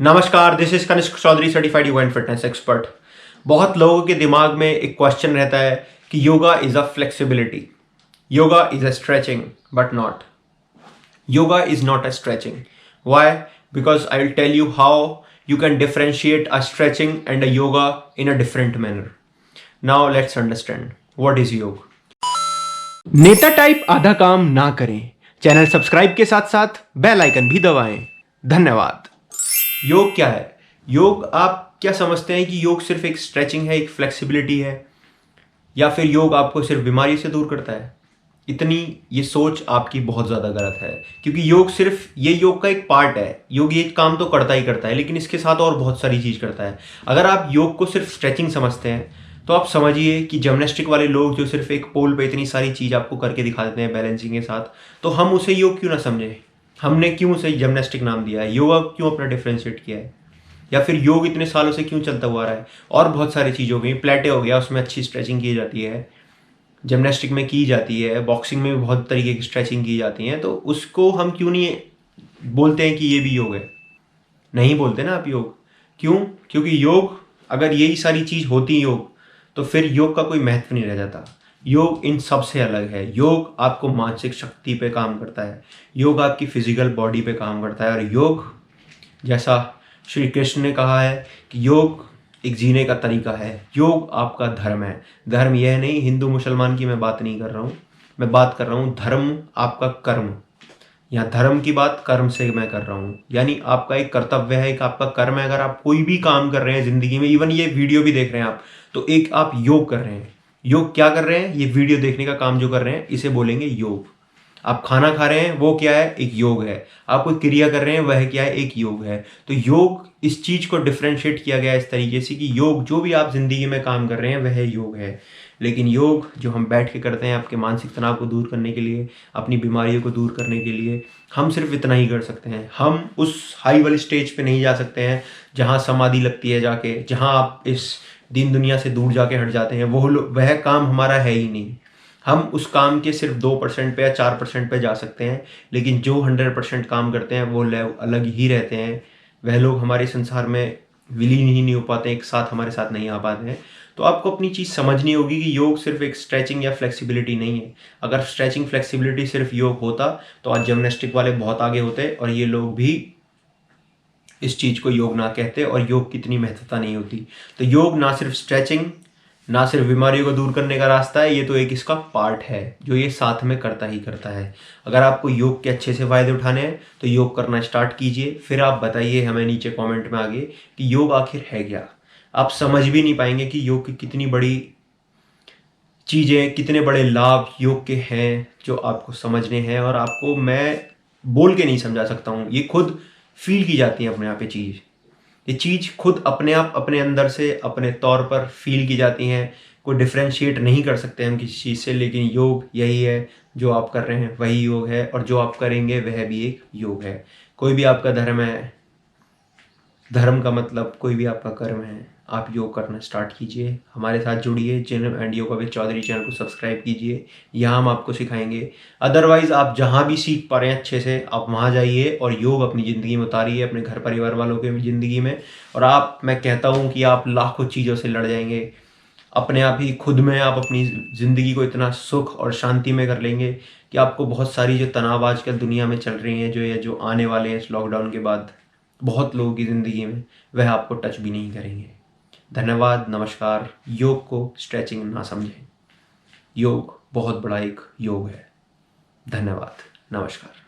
नमस्कार, this is Kanishk Chaudhary, certified yoga and fitness expert. बहुत लोगों के दिमाग में एक क्वेश्चन रहता है कि yoga is a flexibility, yoga is a stretching, but not. Yoga is not a stretching. Why? Because I will tell you how you can differentiate a stretching and a yoga in a different manner. Now let's understand what is yoga. नेता type आधा काम ना करें। Channel subscribe के साथ साथ bell icon भी दबाएं। धन्यवाद। योग क्या है? योग, आप क्या समझते हैं कि योग सिर्फ एक स्ट्रेचिंग है, एक फ्लेक्सिबिलिटी है, या फिर योग आपको सिर्फ बीमारी से दूर करता है? इतनी ये सोच आपकी बहुत ज़्यादा गलत है, क्योंकि योग सिर्फ ये योग का एक पार्ट है। योग ये काम तो करता ही करता है, लेकिन इसके साथ और बहुत सारी चीज़ करता है। अगर आप योग को सिर्फ स्ट्रेचिंग समझते हैं तो आप समझिए कि जिम्नास्टिक वाले लोग जो सिर्फ एक पोल पे इतनी सारी चीज़ आपको करके दिखा देते हैं बैलेंसिंग के साथ, तो हम उसे योग क्यों ना समझें? हमने क्यों उसे जिम्नास्टिक नाम दिया है? योगा क्यों अपना डिफ्रेंशिएट किया है? या फिर योग इतने सालों से क्यों चलता हुआ रहा है? और बहुत सारी चीज़ हो गई, प्लेटे हो गया, उसमें अच्छी स्ट्रेचिंग की जाती है, जिम्नास्टिक में की जाती है, बॉक्सिंग में भी बहुत तरीके की स्ट्रेचिंग की जाती है, तो उसको हम क्यों नहीं बोलते हैं कि ये भी योग है? नहीं बोलते ना आप योग। क्यों? क्योंकि योग, अगर यही सारी चीज़ होती योग, तो फिर योग का कोई महत्व नहीं रह जाता। योग इन सब से अलग है। योग आपको मानसिक शक्ति पे काम करता है, योग आपकी फिजिकल बॉडी पे काम करता है, और योग, जैसा श्री कृष्ण ने कहा है कि योग एक जीने का तरीका है, योग आपका धर्म है। धर्म यह नहीं, हिंदू मुसलमान की मैं बात नहीं कर रहा हूँ, मैं बात कर रहा हूँ धर्म आपका कर्म। यहाँ धर्म की बात कर्म से मैं कर रहा हूँ, यानी आपका एक कर्तव्य है, एक आपका कर्म है। अगर आप कोई भी काम कर रहे हैं ज़िंदगी में, इवन ये वीडियो भी देख रहे हैं आप, तो एक आप योग कर रहे हैं। योग क्या कर रहे हैं? ये वीडियो देखने का काम जो कर रहे हैं, इसे बोलेंगे योग। आप खाना खा रहे हैं, वो क्या है? एक योग है। आप कोई क्रिया कर रहे हैं, वह क्या है? एक योग है। तो योग, इस चीज़ को डिफ्रेंशिएट किया गया इस तरीके से कि योग, जो भी आप ज़िंदगी में काम कर रहे हैं, वह योग है। लेकिन योग जो हम बैठ के करते हैं आपके मानसिक तनाव को दूर करने के लिए, अपनी बीमारियों को दूर करने के लिए, हम सिर्फ इतना ही कर सकते हैं। हम उस हाई वाली स्टेज पे नहीं जा सकते हैं जहाँ समाधि लगती है जाके, जहाँ आप इस दीन दुनिया से दूर जाके हट जाते हैं। वह काम हमारा है ही नहीं। हम उस काम के सिर्फ 2% पे या 4% पे जा सकते हैं, लेकिन जो 100% काम करते हैं वो अलग ही रहते हैं। वह लोग हमारे संसार में विलीन ही नहीं हो पाते, एक साथ हमारे साथ नहीं आ पाते हैं। तो आपको अपनी चीज़ समझनी होगी कि योग सिर्फ एक स्ट्रेचिंग या फ्लेक्सिबिलिटी नहीं है। अगर स्ट्रेचिंग फ्लेक्सिबिलिटी सिर्फ योग होता तो आज जिम्नास्टिक वाले बहुत आगे होते, और ये लोग भी इस चीज़ को योग ना कहते, और योग की इतनी महत्वता नहीं होती। तो योग ना सिर्फ स्ट्रेचिंग, ना सिर्फ बीमारियों को दूर करने का रास्ता है, ये तो एक इसका पार्ट है जो ये साथ में करता ही करता है। अगर आपको योग के अच्छे से फ़ायदे उठाने हैं तो योग करना स्टार्ट कीजिए, फिर आप बताइए हमें नीचे कमेंट में आगे कि योग आखिर है क्या। आप समझ भी नहीं पाएंगे कि योग की कितनी बड़ी चीज़ें, कितने बड़े लाभ योग के हैं जो आपको समझने हैं, और आपको मैं बोल के नहीं समझा सकता हूँ। ये खुद फील की जाती है अपने आप ये चीज़ खुद अपने आप अपने अंदर से अपने तौर पर फील की जाती हैं। कोई डिफ्रेंशिएट नहीं कर सकते हम किसी चीज़ से, लेकिन योग यही है। जो आप कर रहे हैं वही योग है, और जो आप करेंगे वह भी एक योग है। कोई भी आपका धर्म है, धर्म का मतलब कोई भी आपका कर्म है। आप योग करना स्टार्ट कीजिए, हमारे साथ जुड़िए, gym and yoga with Chaudhary channel को सब्सक्राइब कीजिए। यहाँ हम आपको सिखाएंगे। अदरवाइज़ आप जहाँ भी सीख पा रहे हैं अच्छे से, आप वहाँ जाइए और योग अपनी ज़िंदगी में उतारिए, अपने घर परिवार वालों के ज़िंदगी में। और मैं कहता हूँ कि आप लाखों चीज़ों से लड़ जाएंगे। अपने आप ही खुद में आप अपनी ज़िंदगी को इतना सुख और शांति में कर लेंगे कि आपको बहुत सारी जो तनाव आजकल दुनिया में चल रही हैं, जो आने वाले हैं इस लॉकडाउन के बाद बहुत लोगों की ज़िंदगी में, वह आपको टच भी नहीं करेंगे। धन्यवाद, नमस्कार। योग को स्ट्रेचिंग ना समझें, योग बहुत बड़ा एक योग है। धन्यवाद, नमस्कार।